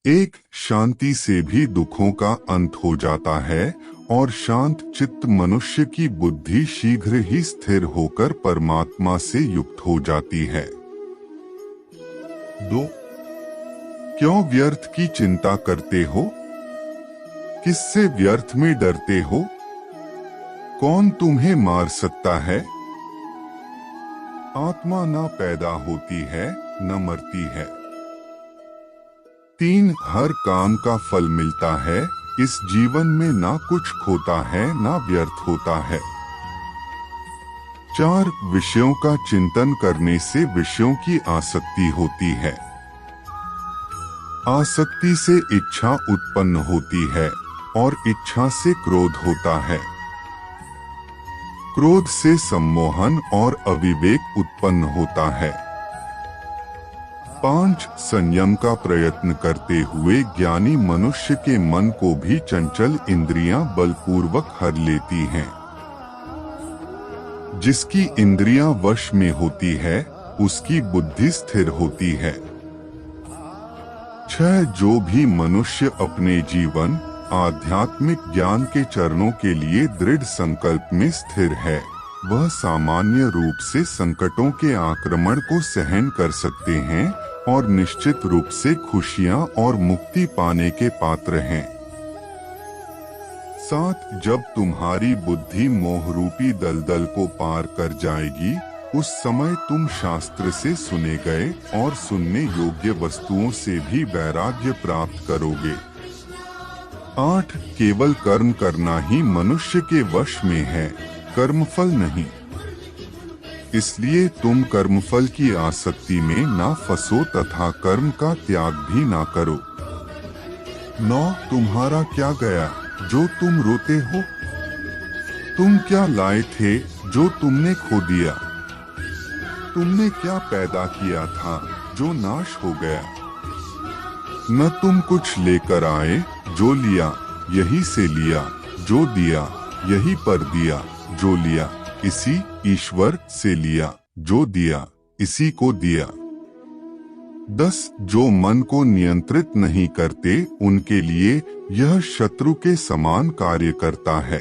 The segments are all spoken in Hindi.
एक शांति से भी दुखों का अंत हो जाता है और शांत चित्त मनुष्य की बुद्धि शीघ्र ही स्थिर होकर परमात्मा से युक्त हो जाती है। 2. क्यों व्यर्थ की चिंता करते हो? किससे व्यर्थ में डरते हो? कौन तुम्हें मार सकता है? आत्मा न पैदा होती है न मरती है। 3. हर काम का फल मिलता है। इस जीवन में ना कुछ खोता है ना व्यर्थ होता है। 4. विषयों का चिंतन करने से विषयों की आसक्ति होती है। आसक्ति से इच्छा उत्पन्न होती है और इच्छा से क्रोध होता है। क्रोध से सम्मोहन और अविवेक उत्पन्न होता है। 5. संयम का प्रयत्न करते हुए ज्ञानी मनुष्य के मन को भी चंचल इंद्रियां बलपूर्वक हर लेती हैं। जिसकी इंद्रियां वश में होती है उसकी बुद्धि स्थिर होती है। 6. जो भी मनुष्य अपने जीवन आध्यात्मिक ज्ञान के चरणों के लिए दृढ़ संकल्प में स्थिर है वह सामान्य रूप से संकटों के आक्रमण को सहन कर सकते हैं और निश्चित रूप से खुशियां और मुक्ति पाने के पात्र हैं। 7. जब तुम्हारी बुद्धि मोह रूपी दलदल को पार कर जाएगी उस समय तुम शास्त्र से सुने गए और सुनने योग्य वस्तुओं से भी वैराग्य प्राप्त करोगे। 8. केवल कर्म करना ही मनुष्य के वश में है, कर्मफल नहीं। इसलिए तुम कर्मफल की आसक्ति में ना फंसो तथा कर्म का त्याग भी ना करो। 9. तुम्हारा क्या गया जो तुम रोते हो? तुम क्या लाए थे जो तुमने खो दिया? तुमने क्या पैदा किया था जो नाश हो गया? न तुम कुछ लेकर आए, जो लिया यही से लिया, जो दिया यही पर दिया, जो लिया इसी ईश्वर से लिया, जो दिया इसी को दिया। 10. जो मन को नियंत्रित नहीं करते उनके लिए यह शत्रु के समान कार्य करता है।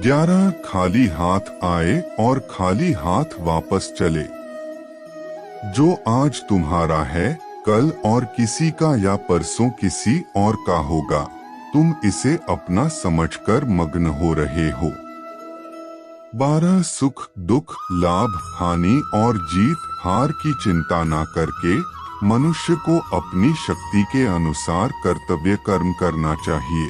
11. खाली हाथ आए और खाली हाथ वापस चले। जो आज तुम्हारा है कल और किसी का या परसों किसी और का होगा, तुम इसे अपना समझकर मग्न हो रहे हो। 12. सुख दुख लाभ हानि और जीत हार की चिंता ना करके मनुष्य को अपनी शक्ति के अनुसार कर्तव्य कर्म करना चाहिए।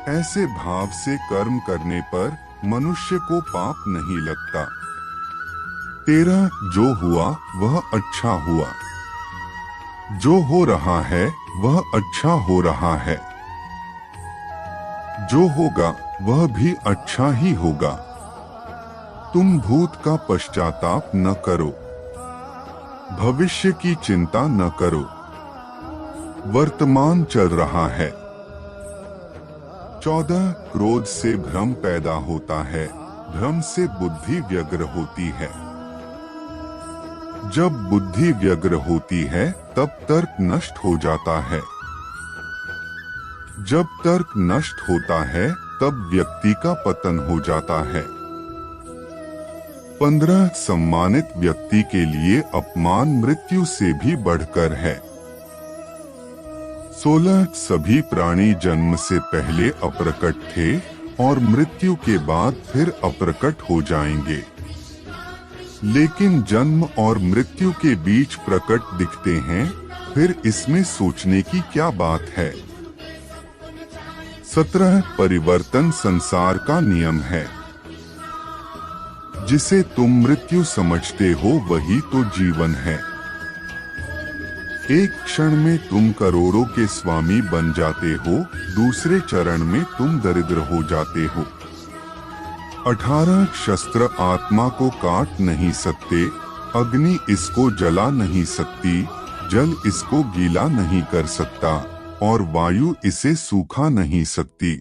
ऐसे भाव से कर्म करने पर मनुष्य को पाप नहीं लगता। 13. जो हुआ वह अच्छा हुआ। जो हो रहा है वह अच्छा हो रहा है। जो होगा वह भी अच्छा ही होगा। तुम भूत का पश्चाताप न करो, भविष्य की चिंता न करो। वर्तमान चल रहा है। 14. क्रोध से भ्रम पैदा होता है, भ्रम से बुद्धि व्यग्र होती है। जब बुद्धि व्यग्र होती है तब तर्क नष्ट हो जाता है। जब तर्क नष्ट होता है तब व्यक्ति का पतन हो जाता है। 15. सम्मानित व्यक्ति के लिए अपमान मृत्यु से भी बढ़कर है। 16. सभी प्राणी जन्म से पहले अप्रकट थे और मृत्यु के बाद फिर अप्रकट हो जाएंगे, लेकिन जन्म और मृत्यु के बीच प्रकट दिखते हैं, फिर इसमें सोचने की क्या बात है। 17. परिवर्तन संसार का नियम है। जिसे तुम मृत्यु समझते हो वही तो जीवन है। एक क्षण में तुम करोड़ों के स्वामी बन जाते हो, दूसरे चरण में तुम दरिद्र हो जाते हो। 18. शस्त्र आत्मा को काट नहीं सकते, अग्नि इसको जला नहीं सकती, जल इसको गीला नहीं कर सकता और वायु इसे सूखा नहीं सकती।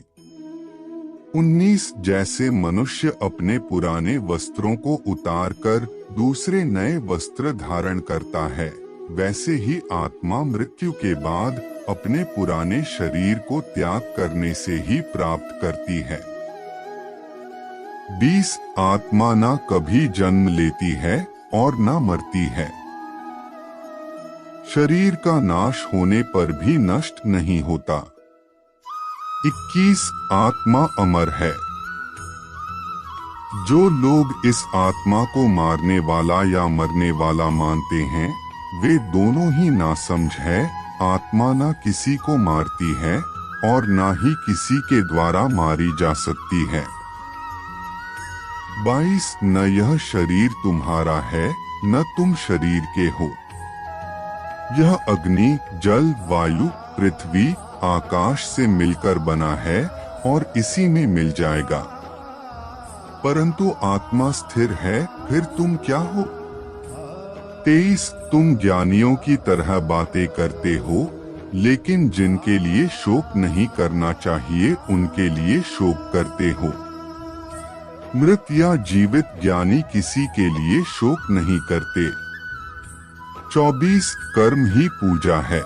19. जैसे मनुष्य अपने पुराने वस्त्रों को उतारकर दूसरे नए वस्त्र धारण करता है, वैसे ही आत्मा मृत्यु के बाद अपने पुराने शरीर को त्याग करने से ही प्राप्त करती है। 20 आत्मा ना कभी जन्म लेती है और ना मरती है। शरीर का नाश होने पर भी नष्ट नहीं होता। 21 आत्मा अमर है। जो लोग इस आत्मा को मारने वाला या मरने वाला मानते हैं, वे दोनों ही नासमझ है। आत्मा ना किसी को मारती है और ना ही किसी के द्वारा मारी जा सकती है। 22 न यह शरीर तुम्हारा है न तुम शरीर के हो। यह अग्नि, जल, वायु, पृथ्वी, आकाश से मिलकर बना है और इसी में मिल जाएगा। परंतु आत्मा स्थिर है, फिर तुम क्या हो? 23 तुम ज्ञानियों की तरह बातें करते हो, लेकिन जिनके लिए शोक नहीं करना चाहिए उनके लिए शोक करते हो। मृत या जीवित ज्ञानी किसी के लिए शोक नहीं करते। 24 कर्म ही पूजा है।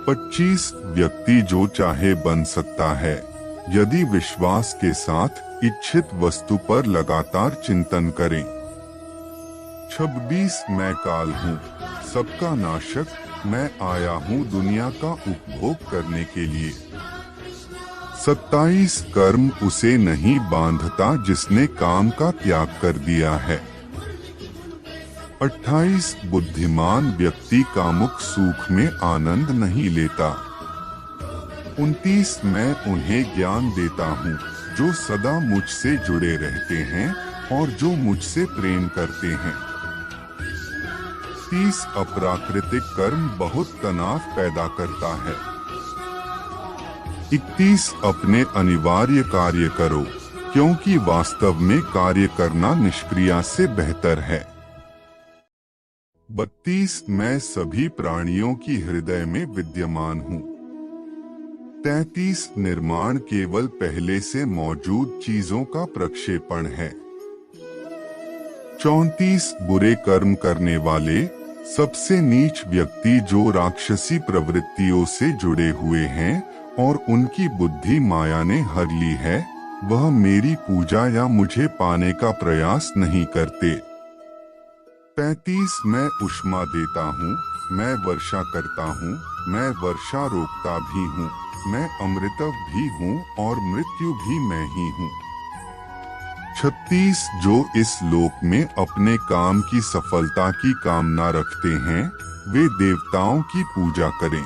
25 व्यक्ति जो चाहे बन सकता है, यदि विश्वास के साथ इच्छित वस्तु पर लगातार चिंतन करें। 26 मैं काल हूँ, सबका नाशक, मैं आया हूँ दुनिया का उपभोग करने के लिए। 27 कर्म उसे नहीं बांधता जिसने काम का त्याग कर दिया है। 28 बुद्धिमान व्यक्ति कामुक सुख में आनंद नहीं लेता। 29 मैं उन्हें ज्ञान देता हूँ जो सदा मुझसे जुड़े रहते हैं और जो मुझसे प्रेम करते हैं। 30 अप्राकृतिक कर्म बहुत तनाव पैदा करता है। 31 अपने अनिवार्य कार्य करो, क्योंकि वास्तव में कार्य करना निष्क्रिया से बेहतर है। 32 मैं सभी प्राणियों की हृदय में विद्यमान हूँ। 33 निर्माण केवल पहले से मौजूद चीजों का प्रक्षेपण है। 34 बुरे कर्म करने वाले, सबसे नीच व्यक्ति जो राक्षसी प्रवृत्तियों से जुड़े हुए हैं और उनकी बुद्धि माया ने हर ली है, वह मेरी पूजा या मुझे पाने का प्रयास नहीं करते। 35 मैं उष्मा देता हूँ, मैं वर्षा करता हूँ, मैं वर्षा रोकता भी हूँ, मैं अमृतव भी हूँ और मृत्यु भी मैं ही हूँ। 36 जो इस लोक में अपने काम की सफलता की कामना रखते हैं, वे देवताओं की पूजा करें।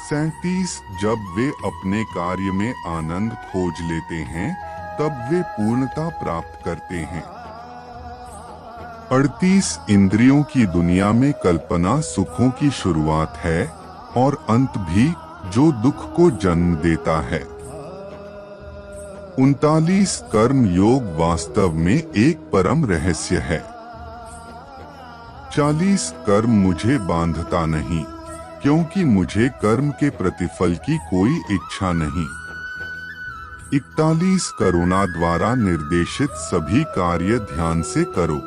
37 जब वे अपने कार्य में आनंद खोज लेते हैं, तब वे पूर्णता प्राप्त करते हैं। 38 इंद्रियों की दुनिया में कल्पना सुखों की शुरुआत है और अंत भी, जो दुख को जन्म देता है। 39 कर्म योग वास्तव में एक परम रहस्य है। 40 कर्म मुझे बांधता नहीं, क्योंकि मुझे कर्म के प्रतिफल की कोई इच्छा नहीं। 41 करुणा द्वारा निर्देशित सभी कार्य ध्यान से करो।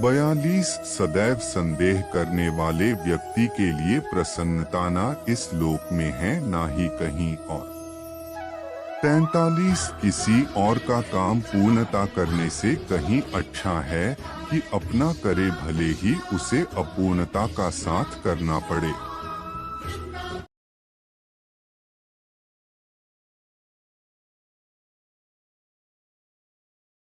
42 सदैव संदेह करने वाले व्यक्ति के लिए प्रसन्नता ना इस लोक में है ना ही कहीं और। 43 किसी और का काम पूर्णता करने से कहीं अच्छा है कि अपना करे, भले ही उसे अपूर्णता का साथ करना पड़े।